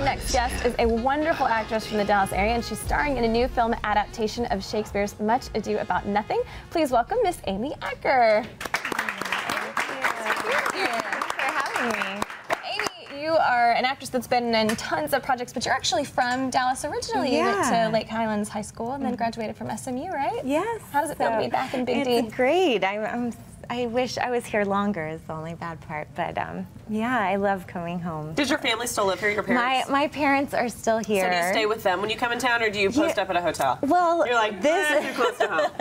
next guest is a wonderful actress from the Dallas area, and she's starring in a new film adaptation of Shakespeare's Much Ado About Nothing. Please welcome Miss Amy Acker. Thank you for having me. Well, Amy, you are an actress that's been in tons of projects, but you're actually from Dallas originally. You went to Lake Highlands High School and then graduated from SMU, right? Yes. How does it feel to be back in Big D? It's great. I wish I was here longer is the only bad part, but yeah, I love coming home. Does your family still live here, your parents? My parents are still here. So do you stay with them when you come in town, or do you post up at a hotel? Well, you're like, this too close to home.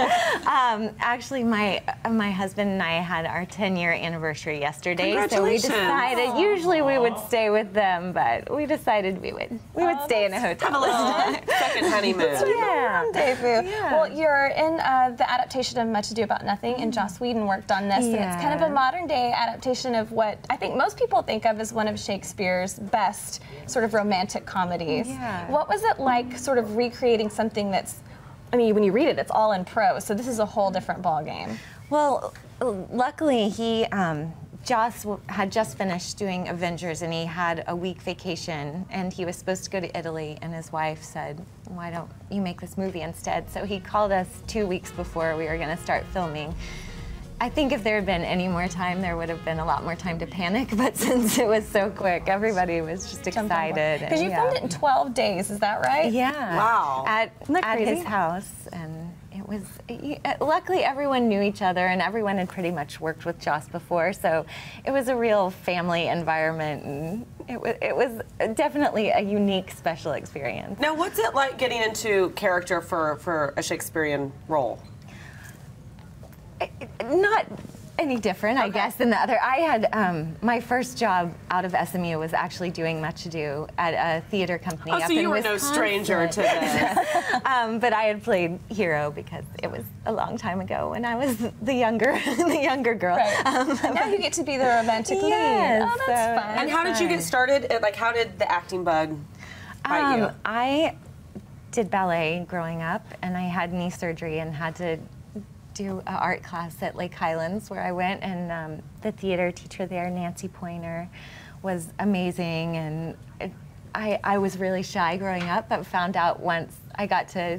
Actually, my husband and I had our 10-year anniversary yesterday, so we Congratulations. decided, usually we would stay with them, but we decided we would stay in a hotel. Have a little second honeymoon. Yeah. Rendezvous. Yeah. Well, you're in the adaptation of Much Ado About Nothing, and Joss Whedon worked on this, and it's kind of a modern-day adaptation of what I think most people think of as one of Shakespeare's best sort of romantic comedies. Yeah. What was it like sort of recreating something that's, I mean, when you read it, it's all in prose, so this is a whole different ballgame. Well, luckily Joss had just finished doing Avengers, and he had a week vacation, and he was supposed to go to Italy, and his wife said, why don't you make this movie instead? So he called us 2 weeks before we were going to start filming. I think if there had been any more time, there would have been a lot more time to panic, but since it was so quick, everybody was just excited. Because you filmed it in 12 days, is that right? Yeah. Wow. At his house, and it was, luckily everyone knew each other, and everyone had pretty much worked with Joss before, so it was a real family environment, and it was definitely a unique, special experience. Now, what's it like getting into character for a Shakespearean role? Not any different, I guess, than the other. I had, my first job out of SMU was actually doing Much Ado at a theater company up in Wisconsin. So you were no stranger to this. But I had played Hero because it was a long time ago when I was the younger girl. Right. Now you get to be the romantic lead. Oh, that's fun. And how did you get started? Like, how did the acting bug bite you? I did ballet growing up, and I had knee surgery and had to do an art class at Lake Highlands where I went, and the theater teacher there, Nancy Pointer, was amazing, and I was really shy growing up, but found out once I got to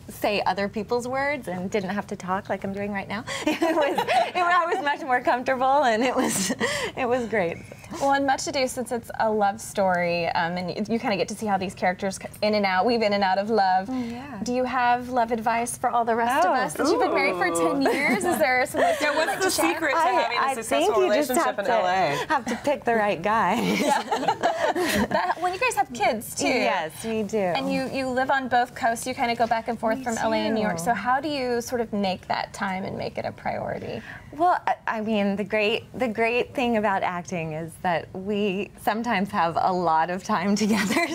say other people's words and didn't have to talk like I'm doing right now. I was much more comfortable, and it was great. Well, in Much Ado, since it's a love story, and you kind of get to see how these characters weave in and out of love. Yeah. Do you have love advice for all the rest of us? Since you've been married for 10 years, is there some wisdom you'd like to share? What's the secret to having a successful relationship in LA? Have to pick the right guy. Well, you guys have kids too. Yes, we do. And you live on both coasts. You kind of go back and forth from LA and New York. So how do you sort of make that time and make it a priority? Well, I mean, the great thing about acting is that we sometimes have a lot of time together.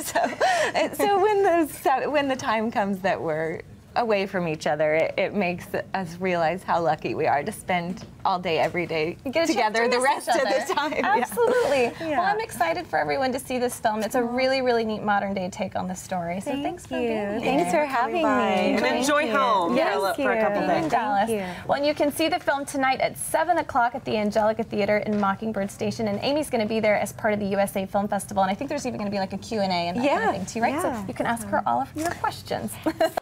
So when the time comes that we're away from each other, it makes us realize how lucky we are to spend all day, every day together the rest of the time. Absolutely. Yeah. Well, I'm excited for everyone to see this film. It's a really, really neat modern day take on the story. So thanks for being here. Thanks for having me. And enjoy home for a couple days. In Dallas. Well, and you can see the film tonight at 7 o'clock at the Angelica Theater in Mockingbird Station, and Amy's going to be there as part of the USA Film Festival, and I think there's even going to be like a Q&A and that kind of thing too, right? So you can ask her all of your questions.